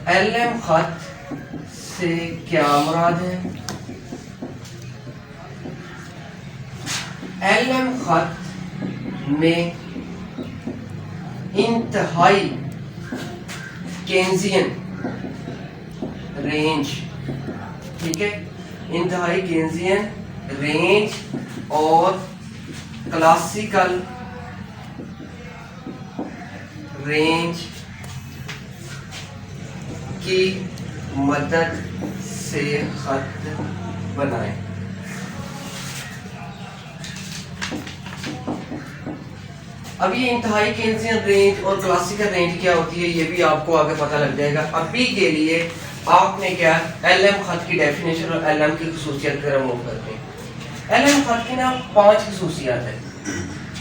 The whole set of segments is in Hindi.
एलएम खत से क्या मुराद है? एलएम खत में इंतहाई केंजियन रेंज, ठीक है, इंतहाई केंजियन रेंज और क्लासिकल रेंज की मदद से खत बनाएं। अब ये इंतहाई केंजियन रेंज और क्लासिकल रेंज क्या होती है ये भी आपको आगे पता लग जाएगा। अभी के लिए आपने क्या एलएम खत की डेफिनेशन और एलएम की खुसूसियत की तरफ मूव करते हैं। एलएम खत की ना 5 खुसूसियात है।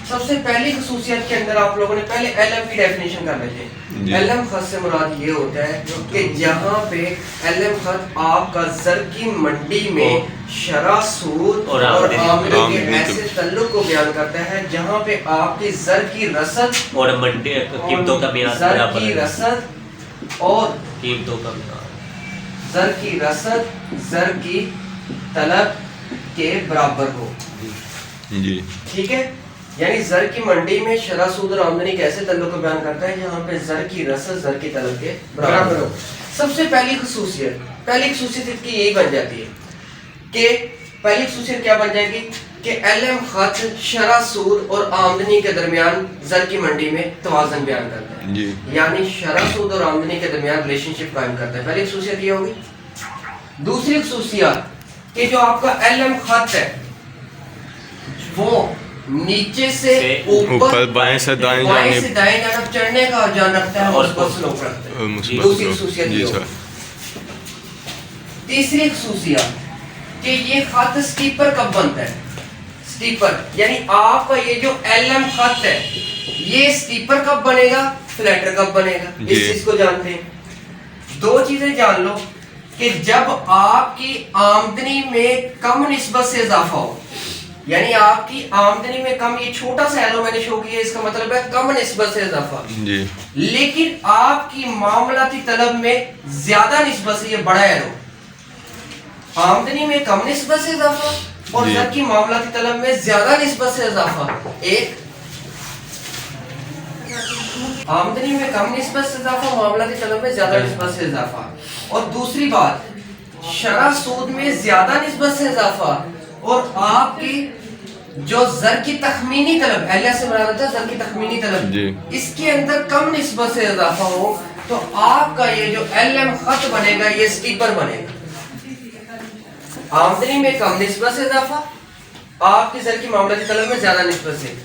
सबसे पहली खुसूसियत के अंदर आप लोगों ने पहले एलएम की डेफिनेशन कर लेते हैं। एलएम खत से मुराद ये होता है कि जहाँ पे एलएम खत आपका ज़र की मंडी में शरह सूद और आमदनी के ऐसे तल्लुक को बयान करता है जहाँ पे आपकी ज़र की रसद और मंडी कीमतों का बयान, ज़र की रसद और कीमतों का बयान, ज़र की रसद ज़र की तलब के बराबर हो जी, ठीक है। यानी ज़र की मंडी में शरह सूद और आमदनी कैसे तल्लुक को बयान करता है जहाँ पे ज़र की रसद ज़र की तलब के बराबर हो। सबसे पहली खुसूसियत इसकी यही बन जाती है कि पहली खुसूसियत क्या बन जाएगी कि एलएम खत शरह सूद और आमदनी के दरमियान ज़र की मंडी में तवाज़न बयान करता है जी, यानी शरह सूद और आमदनी के दरमियान रिलेशनशिप कायम करता है। पहली खुसूसियत ये होगी। दूसरी खुसूसियत कि जो आपका एलएम खत है वो नीचे से ऊपर बाएं से दाएं दाएं जानब चढ़ने का जान रखता है और उसको स्लोप रखता है। दूसरी खुसूसियत जी ये सर। होगी। तीसरी खुसूसियत कि ये खत स्टीपर कब बनता है? स्टीपर यानी आपका ये जो एलएम खत है ये स्टीपर कब बनेगा, फ्लैटर कब बनेगा, इस चीज को जानते हैं। 2 चीजें जान लो कि जब आपकी आमदनी में कम निस्बत से इजाफा हो, यानी आपकी आमदनी में कम, ये छोटा सा एरो मैंने शो किया, इसका मतलब है कम निस्बत से इजाफा जी, लेकिन आपकी मामलाती तलब में ज्यादा निस्बत से, ये बड़ा एरो, आमदनी में कम निस्बत से इजाफा और ज़र की मामलाती तलब में ज्यादा निस्बत से इजाफा। एक आमदनी में कम निस्बत से इजाफा, मामलाती तलब में ज्यादा निस्बत से इजाफा। और दूसरी बात शरह सूद में ज्यादा निस्बत से इजाफा और आपकी जो ज़र की तखमीनी तलब, एलएस से मुराद है ज़र की तखमीनी तलब, इसके अंदर कम निस्बत से इजाफा हो तो आपका ये जो एलएम खत बनेगा ये स्टीपर बनेगा। आमदनी में कम निस्बत से इजाफा, आपकी ज़र की मामलाती तलब में ज्यादा निस्बत से,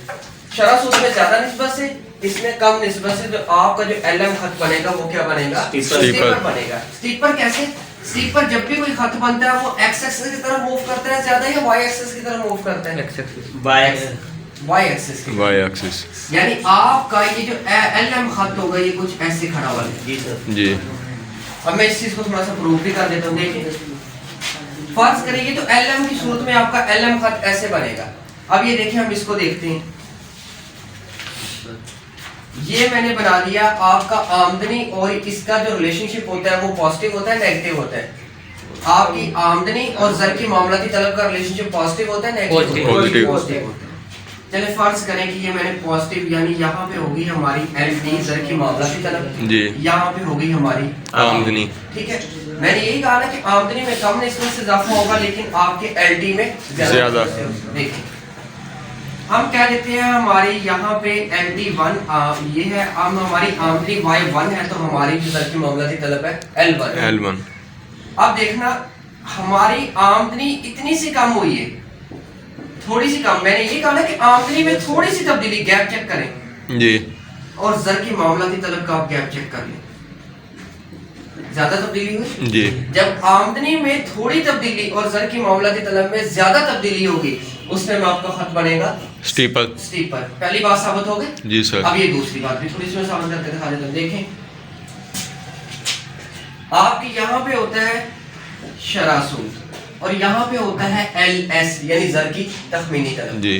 शरह सूद में ज्यादा निस्बत से, इसमें कम निस्बत से, जो आपका जो एलएम खत बनेगा वो क्या बनेगा? स्टीपर बनेगा। स्टीपर कैसे? स्टीपर जब भी कोई खत बनता है वो एक्स एक्सिस की तरफ मूव करता है ज्यादा या वाई एक्सिस की तरफ मूव करता है? वाई एक्सिस की, वाई एक्सिस। यानी आपका ये जो एलएम खत होगा ये कुछ ऐसे खड़ा हुआ है। जी, अब मैं इस चीज को थोड़ा सा प्रूव भी कर देता हूँ। देखिए फर्ज करिए तो एलएम की सूरत में आपका एलएम खत ऐसे बनेगा। अब ये देखिए हम इसको देखते हैं, ये मैंने बना दिया आपका आमदनी और इसका जो रिलेशनशिप होता है वो पॉजिटिव होता है नेगेटिव होता है। आपकी आमदनी और ज़र की मामलाती तलब का रिलेशनशिप पॉजिटिव होता है नेगेटिव होता है। चलिए फर्ज करें कि ये मैंने पॉजिटिव, यानी यहाँ पे होगी हमारी एलडी ज़र की मामलाती तलब, यहाँ पे होगी हमारी आमदनी, ठीक है। मैंने यही कहा ना कि आमदनी में कम निस्बत से इजाफा होगा लेकिन आपके एलडी में ज्यादा। देखिए हम क्या देते हैं, हमारी यहाँ पे LD1 ये है, हम हमारी आमदनी Y1 है तो हमारी जो ज़र की मामलाती तलब है L1। अब देखना हमारी आमदनी इतनी सी कम हुई है, थोड़ी सी कम, मैंने ये कहा ना कि आमदनी में थोड़ी सी तब्दीली, गैप चेक करें जी, और ज़र की मामलाती तलब का आप गैप चेक कर लें, ज्यादा तब्दीली हुई जी। जब आमदनी में थोड़ी तब्दीली और ज़र की मामलाती तलब में ज्यादा तब्दीली होगी उसमें आपका खत बनेगा स्टीपर। पहली बात साबित हो गई जी सर। अब ये दूसरी बात भी थोड़ी सी मैं साबित करके दिखा देता हूं। देखें आपके यहाँ पे होता है शरह सूद और यहाँ पे होता है LS यानी ज़र की तखमीनी तलब जी।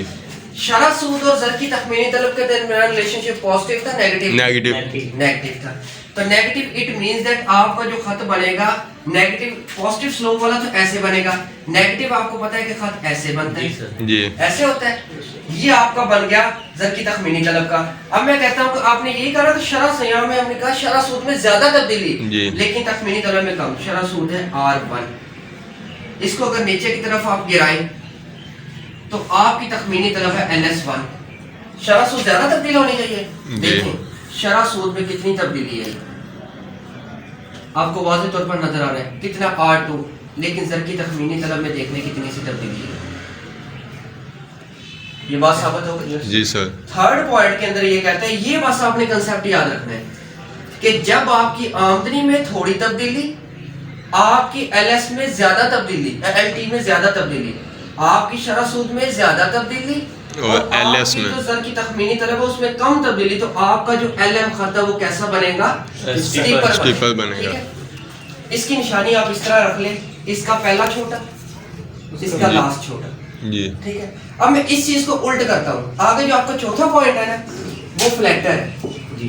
शरह सूद और ज़र की तखमीनी तलब के दरमियान रिलेशनशिप पॉजिटिव था नेगेटिव था। तो नेगेटिव इट मींस दैट आपका जो खत बनेगा नेगेटिव, पॉजिटिव स्लोप वाला तो ऐसे बनेगा, नेगेटिव आपको पता है कि खत ऐसे बनता जी है, सर। जी ऐसे होता है। ये आपका बन गया ज़र की तखमीनी तलब का। अब मैं कहता हूँ कि आपने यही कहा कि शरह सयाह में हमने कहा शरह सूद में ज्यादा तब्दीली, जी। लेकिन तखमीनी तलब में कम। शरह सूद है R1, इसको अगर नीचे की तरफ आप गिराएं तो आपकी तखमीनी तलब है LS1। शरह सूद ज्यादा तब्दील होनी चाहिए। जी। देखें शरह सूद में कितनी तब्दीली है, आपको वाज़ेह तौर पर नजर आ रहा है कितना R2, लेकिन ज़र की तखमीनी तलब में देखने कितनी सी तब्दीली है। ये बात साबित हो गई। जी सर। थर्ड पॉइंट के अंदर ये कहता है, ये बस आपने कंसेप्ट याद रखना है कि जब आपकी आमदनी में थोड़ी तब्दीली, आपकी LS में ज्यादा तब्दीली, LT में ज्यादा तब्दीली, आपकी शरह सूद में ज्यादा तब्दीली और LS आपकी में जो ज़र की तखमीनी तलब है उसमें कम तब्दीली, तो आपका जो LM खत है वो कैसा बनेगा? स्टीपर बनेगा। ठीक है? इसकी निशानी आप इस तरह रख लें, इसका पहला छोटा, इसका जी। लास्ट छोटा। जी ठीक है, अब मैं इस चीज को उल्ट करता हूँ। आगे जो आपका चौथा पॉइंट है ना वो फ्लैटर है जी।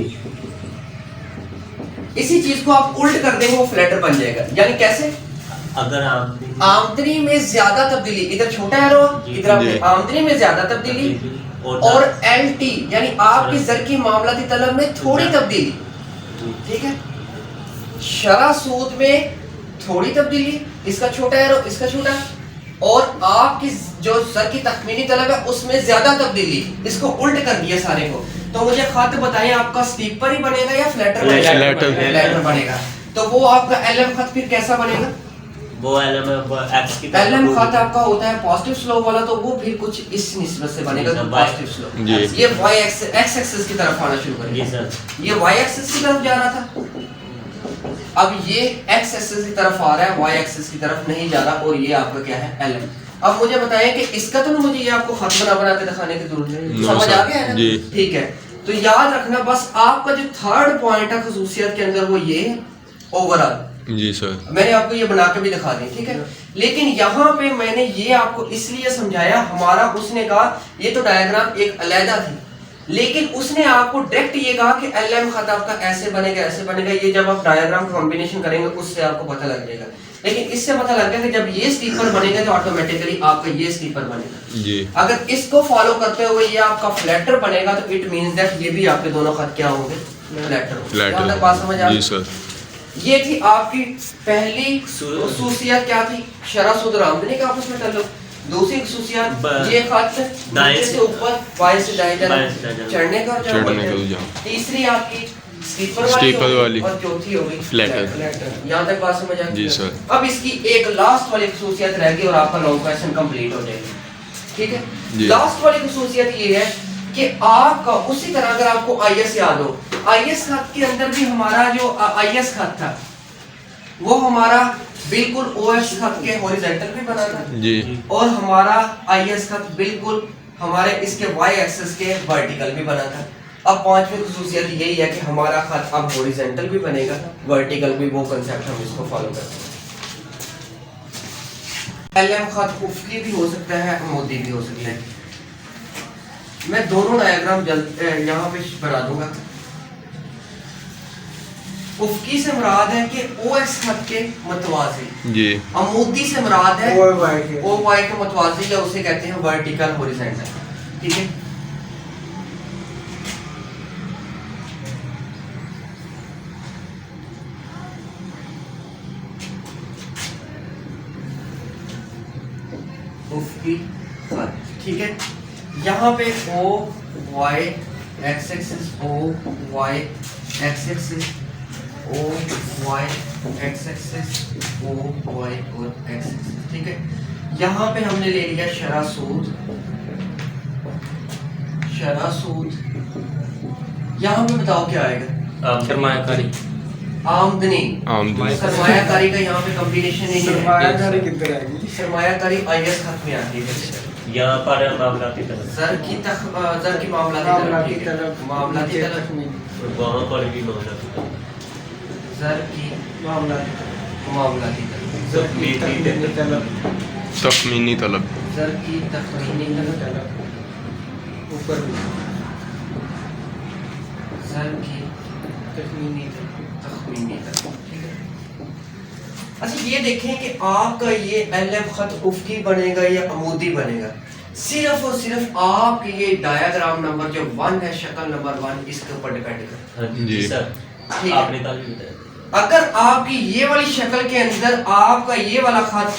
इसी चीज को आप उल्ट कर देंगे वो फ्लैटर बन जाएगा। यानी कैसे? अगर आप आमदनी में ज्यादा तब्दीली, इधर छोटा एरो, जी। इधर आपकी जी। आमदनी में ज्यादा तब्दीली, और LT यानी आपकी ज़र की मामलाती तलब में थोड़ी तब्दीली। ठीक है, शरह सूद में थोड़ी तब्दीली, इसका छोटा एरो, इसका छोटा, और आपकी जो ज़र की तखमीनी तलब है उसमें ज्यादा तब्दीली। इसको उल्ट कर दिया सारे को। तो मुझे खत बताएं आपका स्टीपर ही बनेगा या फ्लैटर बनेगा? फ्लैटर। फ्लैटर बनेगा। तो वो आपका LM खत फिर कैसा बनेगा? वो LM एक्स की LM खत आपका होता है पॉजिटिव स्लोप वाला, तो वो फिर कुछ इस निस्बत से बनेगा, जी, पॉजिटिव स्लोप। जी। ये y एक्स एक्सिस की तरफ आना शुरू जी करेगा। सर। ये y एक्सिस की तरफ जा रहा था, अब ये x एक्सिस की तरफ आ रहा है, y एक्सिस की तरफ नहीं जा रहा, और ये आपका क्या है? LM। अब मुझे बताएं कि इसका तो मुझे ये आपको खत बना के दिखाने की जरूरत नहीं, No, समझ sir। आ गया है ना? जी। ठीक है, तो याद रखना बस आपका जो थर्ड पॉइंट है खसूसियत के अंदर वो ये ओवरऑल। जी सर। मैंने आपको ये बना के भी दिखा दी, ठीक है। लेकिन यहाँ पे मैंने ये आपको इसलिए समझाया, हमारा उसने कहा ये तो डायग्राम एक अलहदा थी, लेकिन उसने आपको डायरेक्ट ये कहा कि LM खत आपका ऐसे बनेगा, ऐसे बनेगा। ये जब आप डायग्राम कॉम्बिनेशन करेंगे उससे आपको पता लग जाएगा। लेकिन इससे पता लग गया कि जब ये स्टीपर बनेगा तो ऑटोमेटिकली आपका ये स्टीपर बनेगा। जी। अगर इसको फॉलो करते हुए ये आपका फ्लैटर बनेगा तो इट मींस दैट ये भी आपके दोनों खत क्या होंगे? फ्लैटर होंगे। यहाँ तक बात समझ आ जी गई? सर। ये थी आपकी पहली खसूसियत, क्या थी? शरह सूद और आमदनी का आपस में ताल्लुक। दूसरी खसूसियत ये खत नीचे से ऊपर, बाएं से दाएं तरफ चढ़ने का और चढ़ने का चढ़ने रुझान। का। तीसरी आपकी स्टीपर स्टीपर वाली। और चौथी होगी फ्लैटर। यहाँ तक बात समझ आ गई? जी सर। अब इसकी एक लास्ट वाली खसूसियत रह गई और आपका लॉन्ग क्वेश्चन कंप्लीट हो जाएगा। ठीक है, जी। लास्ट वाली खसूसियत ये है कि आपका उसी तरह अगर आपको IS याद हो, IS खत के अंदर भी हमारा जो IS खत था वो हमारा बिल्कुल OS खत के हॉरिजॉन्टल भी बना था, जी। और हमारा IS खत बिल्कुल हमारे इसके y एक्सिस के वर्टिकल भी बना था। अब पांचवी खसूसियत यही है कि हमारा खत अब हॉरिजॉन्टल भी बनेगा, वर्टिकल भी। वो कंसेप्ट हम इसको फॉलो करते हैं। LM खत उफकी भी हो सकता है, मोदी भी हो सकता है। मैं दोनों डायग्राम यहाँ पे बना दूंगा। उफकी से मुराद है कि OS खत के मतवाज़ी, जी। अमूदी से मुराद है OY OY के मतवाज़ी, या उसे कहते हैं वर्टिकल हॉरिजॉन्टल। ठीक है, उफकी खत। ठीक है, यहाँ पे OY x axis, OY x axis, OY x axis, OY और एक्स एक्सिस। ठीक है, यहाँ पे हमने ले लिया शरह सूद, शरह सूद। यहाँ पे बताओ क्या आएगा? सरमायाकारी। आमदनी। आमदनी। सरमायाकारी का यहाँ पे कॉम्बिनेशन नहीं है। सरमायाकारी किधर आएगी? सरमायाकारी IS खत में आती है। यहाँ पर मामलाती तलब। ज़र की मामलाती तलब, मामलाती तलब, वहाँ पर भी मामलाती तलब। ज़र की मामलाती तलब, तखमीनी तलब, तखमीनी तलब। ज़र की तखमीनी तलब, ऊपर भी ज़र की तखमीनी तखमीनी तलब। ठीक है, अच्छा ये देखें कि आपका ये एलएम खत उफ्की बनेगा या अमूदी बनेगा, सिर्फ और सिर्फ आपके ये डायग्राम नंबर जो 1 है, शक्ल नंबर 1, इसके ऊपर डिपेंड करता हाँ जी। जी सर, ठीक है। आपने कल भी बताया। है। अगर आपकी ये वाली शक्ल के अंदर आपका ये वाला खत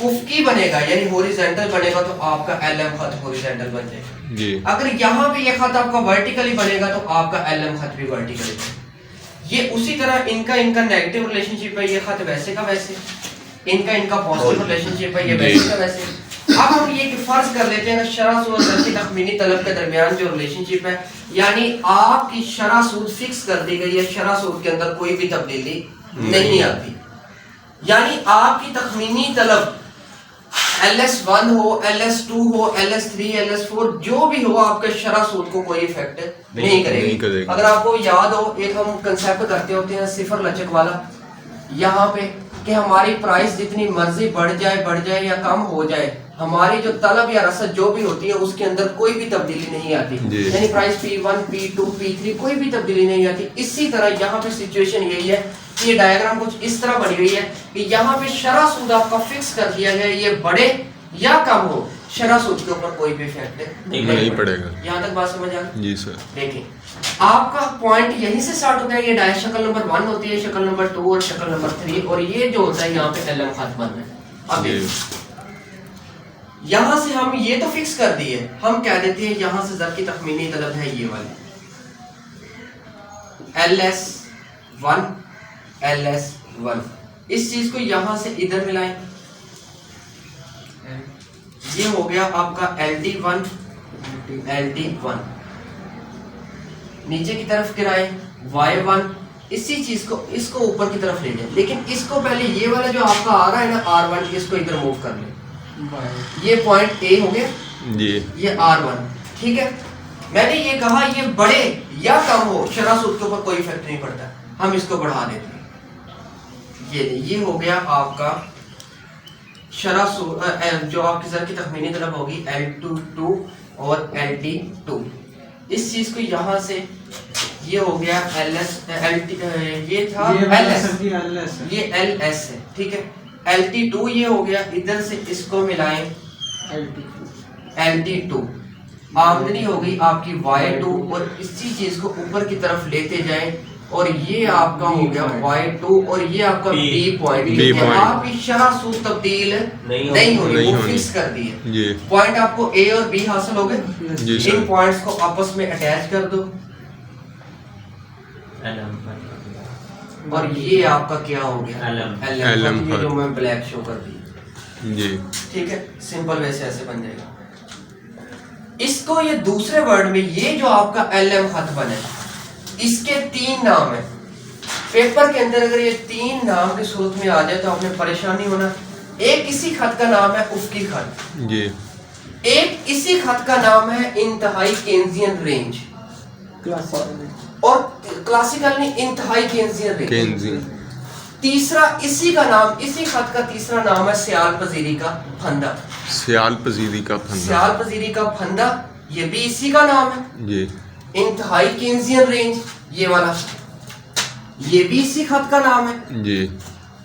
उफ्की बनेगा यानी हॉरिजॉन्टल बनेगा तो आपका एलएम खत हॉरिजॉन्टल बन जाएगा जी। अगर यहाँ पे ये खत आपका वर्टिकली बनेगा तो आपका एलएम खत भी वर्टिकली बनेगा। ये उसी तरह इनका नेगेटिव रिलेशनशिप है, ये खत वैसे का वैसे, इनका पॉजिटिव रिलेशनशिप है, ये वैसे का वैसे। अब हम ये कि फर्ज कर लेते हैं शरह सूद और की तखमीनी तलब के दरमियान जो रिलेशनशिप है, यानी आपकी शरह सूद फिक्स कर दी गई है, शरह सूद के अंदर कोई भी तब्दीली नहीं आती, यानी आपकी तखमीनी तलब LS1 हो, LS2 हो, LS3, LS4 जो भी हो, आपके शरह सूद को कोई इफेक्ट नहीं करेगी। अगर आपको याद हो, एक हम कंसेप्ट करते होते हैं सिफर लचक वाला, यहाँ पे कि हमारी प्राइस जितनी मर्जी बढ़ जाए या कम हो जाए, हमारी जो तलब या रसद जो भी होती है उसके अंदर कोई भी तब्दीली नहीं आती, यानी प्राइस P1, P2, P3 कोई भी तब्दीली नहीं आती। इसी तरह यहाँ पे सिचुएशन यही है कि ये डायग्राम कुछ इस तरह बनी हुई है कि यहाँ पे शरह सूद आपका फिक्स कर दिया गया, ये बढ़े या कम हो, शरह सूद के ऊपर कोई भी इफेक्ट नहीं पड़ेगा। यहाँ तक बात समझ आ गई? जी सर। देखिए आपका पॉइंट यहीं से स्टार्ट होता है, ये डाय शक्ल नंबर 1 होती है, शक्ल नंबर 2 और शक्ल नंबर 3, और ये जो होता है यहाँ पे एलएम खत बन है। अब यहाँ से हम ये तो फिक्स कर दिए, हम कह देते हैं यहाँ से ज़र की तखमीनी तलब है ये वाली LS1, LS1, इस चीज को यहाँ से इधर मिलाएं, ये हो गया आपका LD1, LD1, नीचे की तरफ गिराएं Y1, इसी चीज को इसको ऊपर की तरफ ले जाए, लेकिन इसको पहले ये वाला जो आपका आ रहा है ना R1, इसको इधर मूव कर ले, ये पॉइंट A हो गया जी, ये R1, ठीक है। मैंने ये कहा ये बढ़े या कम हो, शरह सूद के ऊपर कोई इफेक्ट नहीं पड़ता, हम इसको बढ़ा देते हैं, ये हो गया आपका शरह सूद जो आपकी ज़र की तखमीनी तलब होगी L22 और LD2, इस चीज को यहाँ से ये हो गया LS, ये था LS, ये LS है, ठीक है। LT2 ये हो गया, इधर से इसको मिलाएं LT2, आमदनी हो गई आपकी Y2, और इसी चीज को ऊपर की तरफ लेते जाएं, और ये आपका हो गया Y2, और ये आपका B पॉइंट, आपकी शरह सूद तब्दील नहीं होगी, वो फिक्स कर दी है। पॉइंट आपको A और B हासिल हो गए, इन पॉइंट्स को आपस में अटैच कर दो, और ये आपका क्या हो गया LM, जो मैं ब्लैक शो कर दी जी, ठीक है। सिंपल वैसे ऐसे बन जाएगा। इसको ये दूसरे वर्ड में ये जो आपका LM खत बने, इसके 3 नाम है। पेपर के अंदर अगर ये 3 नाम की सूरत में आ जाए तो आपने परेशानी होना। एक इसी खत का नाम है उफ्की खत जी, एक इसी खत का नाम है इंतहाई केन्जियन रेंज, और क्लासिकल नहीं, इंतहाई केन्जियन रेंज। तीसरा इसी का नाम, इसी खत का तीसरा नाम है सियाल पजीरी का फंदा, सियाल पजीरी का फंदा, ये भी इसी का नाम है जी। इंतहाई केन्जियन रेंज ये वाला, ये भी इसी खत का नाम है जी,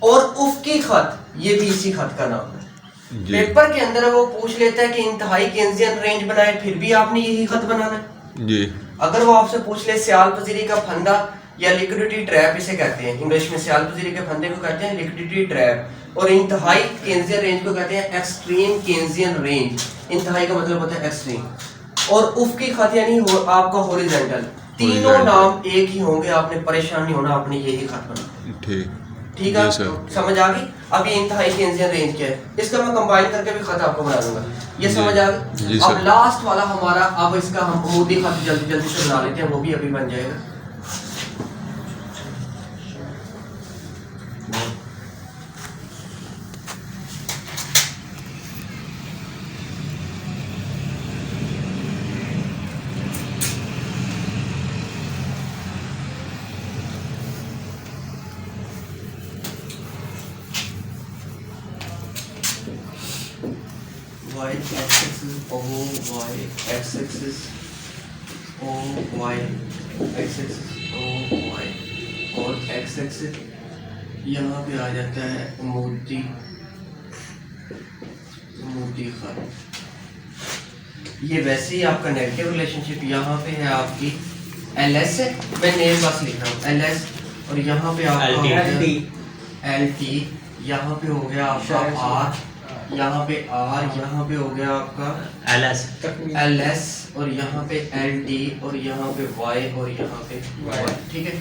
और उफ्की खत ये भी इसी खत का नाम है जी। पेपर के अंदर वो पूछ लेता है कि इंतहाई केन्जियन रेंज बनाए, फिर भी आपने यही खत बनाना है जी। अगर वो आपसे पूछ ले सियाल पजीरी का फंदा या लिक्विडिटी ट्रैप, इसे कहते हैं इंग्लिश में, सियाल पजीरी के फंदे को कहते हैं लिक्विडिटी ट्रैप, और इंतहाई केन्जियन रेंज को कहते हैं एक्सट्रीम केन्जियन रेंज। इंतहाई का मतलब होता है एक्सट्रीम, और उफ्की खत यानी आपका हॉरिजॉन्टल। तीनों नाम एक ही होंगे, आपने परेशान नहीं होना, आपने यही खत बनाना, ठीक है, समझ आ गई। अब ये इंतहाई केन्जियन रेंज क्या है, इसका मैं कंबाइन करके भी खत आपको बना दूंगा, ये समझ आ गई। अब लास्ट वाला हमारा, अब इसका हम अमूदी खत जल्दी से बना लेते हैं, वो भी अभी बन जाएगा। Y x-axis, O y x-axis, O y x-axis, O y, और और एक्स एक्सिस, यहाँ पे आ जाता है मोदी खत। ये वैसे ही आपका नेगेटिव रिलेशनशिप यहाँ पे है आपकी एल एस है, मैं नेम बस लिख रहा हूँ एल एस, और यहाँ पे आपका एल टी, यहाँ पे हो गया आपका आर, यहाँ पे आर, यहाँ पे हो गया आपका एल एस, और यहाँ पे एल टी, और यहाँ पे वाई, और यहाँ पे वाई। ठीक है,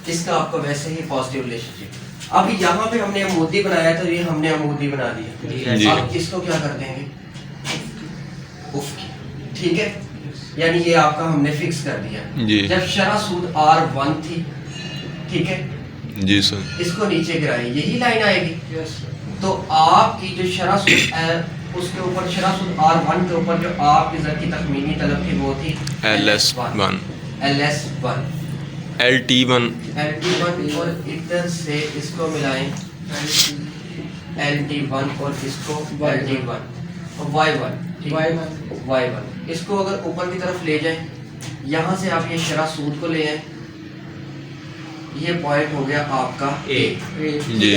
इसका आपका वैसे ही पॉजिटिव रिलेशनशिप। अब यहाँ पे हमने मोदी बनाया तो ये हमने मोदी बना दिया, अब इसको क्या कर देंगे उफ की। ठीक है, यानी ये आपका हमने फिक्स कर दिया। जब शरह सूद R1 थी, ठीक है जी सर, इसको नीचे गिराए, यही लाइन आएगी। तो आपकी जो शरह सूद उसके ऊपर शरह सूद R1 के ऊपर जो आपकी ज़र की तखमीनी तलब थी वो थी LS1, LT1 और इधर से इसको मिलाएं LT1 और इसको LT1 और Y1, Y1 इसको अगर ऊपर की तरफ ले जाएं, यहाँ से आप ये शरह सूद को ले आए, ये पॉइंट हो गया आपका A। जी,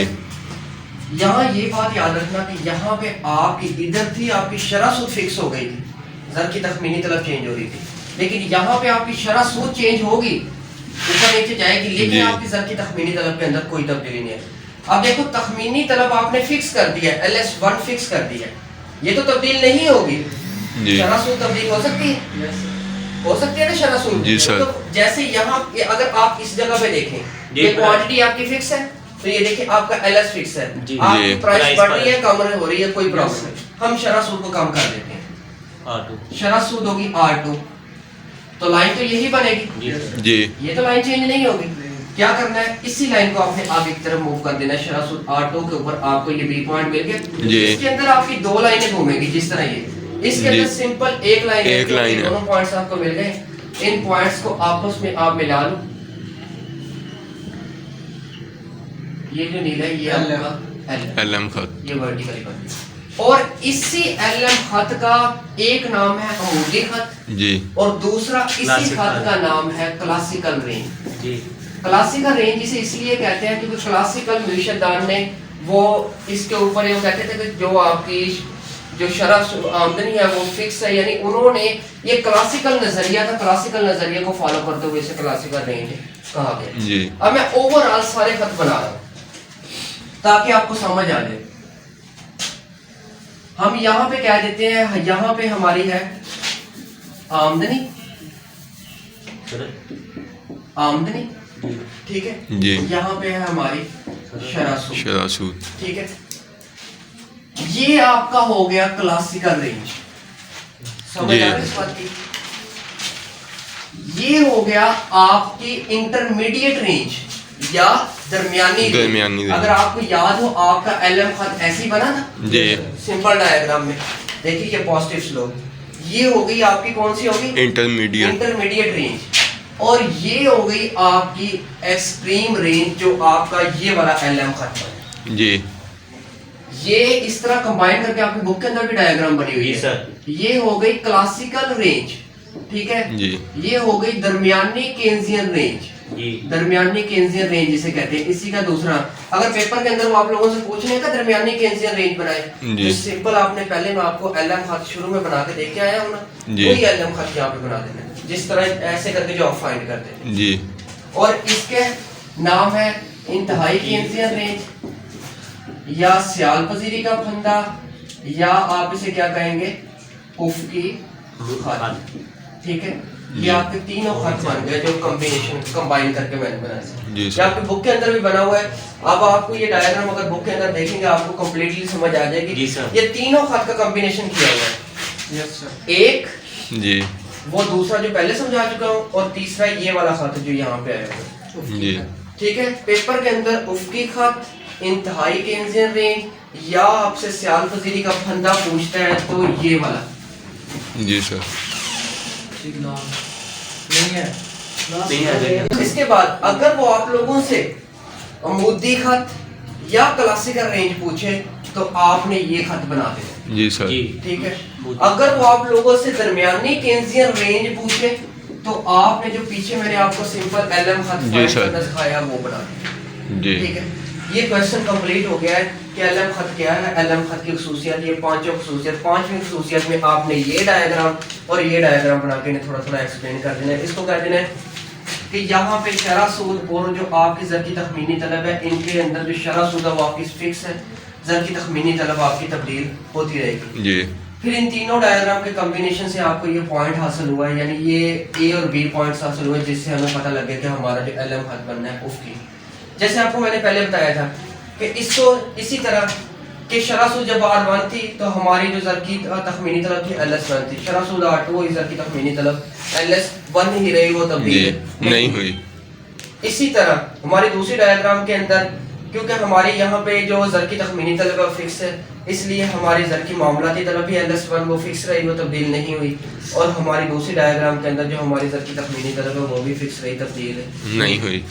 यहाँ ये बात याद रखना कि यहाँ पे आपकी इधर थी आपकी शरह सूद फिक्स हो गई थी, ज़र की तखमीनी तलब चेंज हो रही थी, लेकिन यहाँ पे आपकी शरह सूद चेंज होगी, ऊपर नीचे जाएगी, लेकिन आपकी ज़र की तखमीनी तलब के अंदर कोई तब्दीली नहीं है। अब देखो तखमीनी तलब आपने फिक्स कर दिया, LS1 फिक्स कर दिया, ये तो तब्दील नहीं होगी। शरह सूद तब्दील हो सकती है, हो सकती है ना शरह सूद जी सर। तो जैसे यहाँ अगर आप इस जगह पे देखें, ये क्वांटिटी आपकी फिक्स है, तो ये देखिए आपका LS फिक्स है, आपकी प्राइस बढ़ रही है कम हो रही है, कोई प्रॉब्लम नहीं, हम शरह सूद को कम कर देते हैं, R2 शरह सूद होगी R2, तो लाइन तो यही बनेगी जी, ये तो लाइन चेंज नहीं होगी। क्या करना है, इसी लाइन को आपने आगे की तरफ मूव कर देना है, शरह सूद R2 के ऊपर आपको ये बी पॉइंट मिल गया, इसके अंदर आपकी दो लाइनें घूमेगी जिस तरह ये, इसके अंदर सिंपल एक लाइन है, दोनों पॉइंट्स आपको मिल गए, इन पॉइंट्स को आपस में आप मिला लो, ये जो नीला है ये आपका LM खत, ये वर्टिकली बन गया, और इसी LM खत का एक नाम है अमूदी खत जी, और दूसरा इसी खत का नाम है क्लासिकल रेंज जी। क्लासिकल रेंज इसे इसलिए कहते हैं क्योंकि क्लासिकल मुर्शिदान ने वो इसके ऊपर ये कहते थे कि जो आपकी जो शरह आमदनी है वो फिक्स है, यानी उन्होंने ये क्लासिकल नजरिया था, क्लासिकल नजरिया को फॉलो करते हुए इसे क्लासिकल रेंज कहा गया जी। अब मैं ओवरऑल सारे खत बना रहा हूँ ताकि आपको समझ आ जाए। हम यहाँ पे क्या देते हैं, यहाँ पे हमारी है आमदनी, आमदनी ठीक है जी, यहाँ पे है हमारी शरह सूद, ठीक है, ये आपका हो गया क्लासिकल रेंज, समझ आ रही है इस बात की। ये हो गया आपकी इंटरमीडिएट रेंज या दरमियानी रेंज। अगर आपको याद हो आपका LM खत ऐसे ही बना ना जी, सिंपल डायग्राम में देखिए ये पॉजिटिव स्लोप, ये हो गई आपकी कौन सी होगी इंटरमीडिएट रेंज, और ये हो गई आपकी एक्सट्रीम रेंज जो आपका ये वाला LM खत है जी। ये इस तरह कंबाइन करके आपकी बुक के अंदर भी डायग्राम बनी हुई है, ये हो गई क्लासिकल रेंज, ठीक है जी। ये हो गई दरमियानी केन्जियन रेंज, दरमियानी केन्जियन रेंज जिसे कहते हैं। इसी का दूसरा, अगर पेपर के अंदर वो आप लोगों से पूछने का दरमियानी केन्जियन रेंज बनाए तो सिंपल आपने पहले मैं आपको LM खत शुरू में बना के देख के आया हूँ ना, वही LM खत यहाँ पे बना देना जिस तरह ऐसे करके जो आप फाइंड करते हैं जी। और इसके नाम है इंतहाई केन्जियन रेंज या सियाल पजीरी का फंदा, या आप इसे क्या कहेंगे उफकी खत, ठीक है। ये आपके तीनों खत बन गए जो कॉम्बिनेशन कंबाइन करके मैंने बनाया, ये आपके बुक के अंदर भी बना हुआ है। अब आपको ये डायग्राम अगर बुक के अंदर देखेंगे आपको कंप्लीटली समझ आ जाएगी। ये तीनों खत का कॉम्बिनेशन किया हुआ है, यस सर। एक जी, वो दूसरा जो पहले समझा चुका हूँ, और तीसरा ये वाला खत जो यहाँ पे आया हुआ, ठीक है। पेपर के अंदर उफकी खत, इंतहाई केन्जियन रेंज या आपसे सियाल पजीरी का फंदा पूछता है तो ये वाला जी सर। नहीं है। इसके बाद अगर वो आप लोगों से अमूदी खत या क्लासिकल रेंज पूछे तो आपने ये खत बना देना जी सर, ठीक है। अगर वो आप लोगों से दरमियानी केन्जियन रेंज पूछे तो आपने जो पीछे मैंने आपको सिंपल एलएम खत जी, फाइंड सर। करना सिखाया वो बना दिया। जी ठीक है, ये क्वेश्चन कंप्लीट हो गया है कि एलएम खत क्या है, एलएम खत की खसूसियत, ये पांचों खसूसियत, पांचवी खसूसियत में आपने ये डायग्राम और ये डायग्राम बना के इन्हें थोड़ा थोड़ा एक्सप्लेन कर देना है। इसको कह देना है कि यहाँ पे शरह सूद और जो आपकी ज़र की तखमीनी तलब है, इनके अंदर जो शरह सूद है वो आपकी फिक्स है, ज़र की तखमीनी तलब आपकी तब्दील होती रहेगी। जी फिर इन तीनों डायग्राम के कॉम्बिनेशन से आपको ये पॉइंट हासिल हुआ है, यानी ये ए और बी पॉइंट्स हासिल हुए, जिससे हमें पता लग गया कि हमारा जो एलएम खत बनना है उसकी, जैसे आपको मैंने पहले बताया था कि इसको इसी तरह कि शरासूद जब R1 थी तो हमारी जो ज़र की तखमीनी तलब थी LS1 थी, शरासूद R2 ज़र की तखमीनी तलब LS1 ही रही, वो जी तब्दील नहीं हुई। इसी तरह हमारी दूसरी डायग्राम के अंदर, क्योंकि हमारी यहाँ पे जो ज़र की तखमीनी तलब है वो फिक्स है, इसलिए हमारी ज़र की मामलाती तलब भी LS1 वो फिक्स रही, वो तब्दील नहीं हुई। और हमारी दूसरी डायग्राम के अंदर जो हमारी ज़र की तखमीनी तलब है वो भी फिक्स रही, तब्दील नहीं हुई।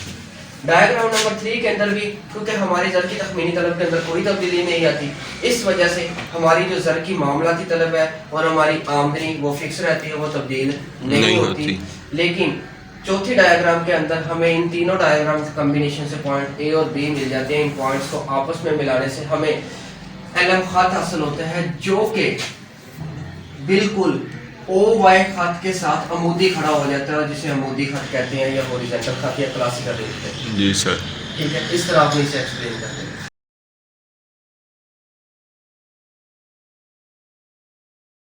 डायग्राम नंबर 3 के अंदर भी, क्योंकि हमारी ज़र की तखमीनी तलब के अंदर कोई तब्दीली नहीं आती, इस वजह से हमारी जो ज़र की मामलाती तलब है और हमारी आमदनी वो फिक्स रहती है, वो तब्दील नहीं होती। लेकिन चौथी डायग्राम के अंदर हमें इन तीनों डायग्राम के कॉम्बिनेशन से पॉइंट ए और बी मिल जाते हैं। इन पॉइंट्स को आपस में मिलाने से हमें एलएम खत हासिल होता है, जो कि बिल्कुल ओ वाई खत के साथ अमूदी खड़ा हो जाता है, जिसे अमूदी खत कहते हैं या हॉरिजॉन्टल खत या क्लासिकल कहते हैं। जी सर। ठीक है, इस तरह आपने इसे एक्सप्लेन कर दिया।